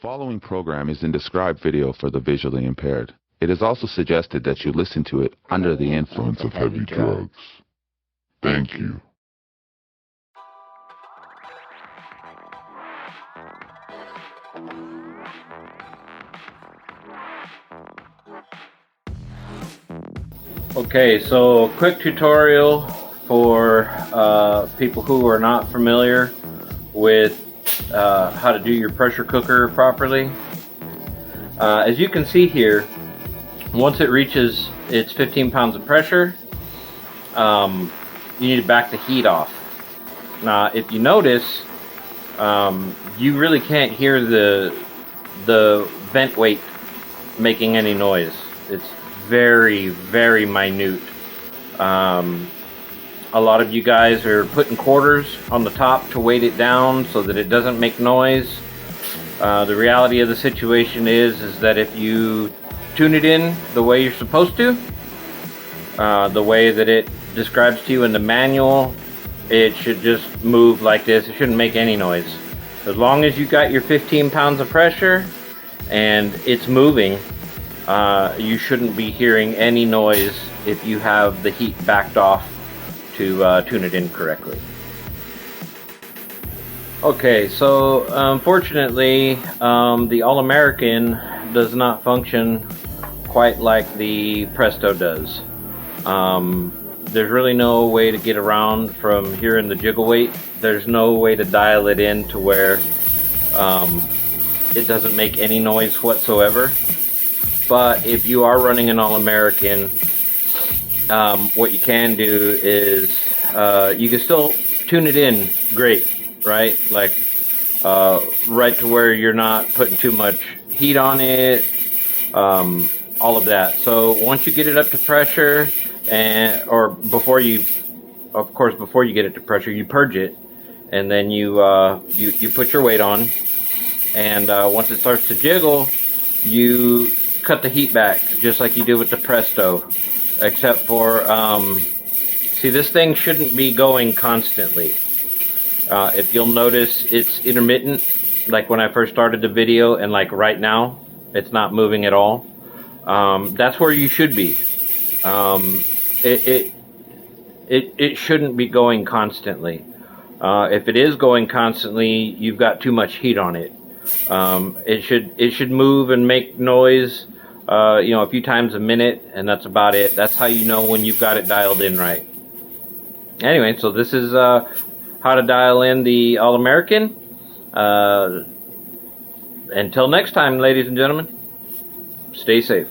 following program is in described video for the visually impaired. It is also suggested that you listen to it under the influence of heavy drugs. Thank you. Okay, so quick tutorial for people who are not familiar with how to do your pressure cooker properly. As you can see here, once it reaches its 15 pounds of pressure, you need to back the heat off. Now, if you notice, you really can't hear the vent weight making any noise. It's very, very minute. A lot of you guys are putting quarters on the top to weight it down so that it doesn't make noise. The reality of the situation is that if you tune it in the way you're supposed to, the way that it describes to you in the manual, it should just move like this. It shouldn't make any noise. As long as you got your 15 pounds of pressure and it's moving, you shouldn't be hearing any noise if you have the heat backed off to tune it in correctly. Okay, so unfortunately, the All-American does not function quite like the Presto does. There's really no way to get around from hearing the jiggle weight. There's no way to dial it in to where it doesn't make any noise whatsoever. But if you are running an All-American, what you can do is you can still tune it in great, right? Like right to where you're not putting too much heat on it, all of that. So once you get it up to pressure, or before you get it to pressure, you purge it, and then you put your weight on, and once it starts to jiggle, you cut the heat back just like you do with the Presto, except for see, this thing shouldn't be going constantly. If you'll notice, it's intermittent, like when I first started the video, and like right now it's not moving at all. That's where you should be. It shouldn't be going constantly. If it is going constantly, you've got too much heat on it. It should move and make noise, a few times a minute, and that's about it. That's how you know when you've got it dialed in right. Anyway, so this is how to dial in the All-American. Until next time, ladies and gentlemen, stay safe.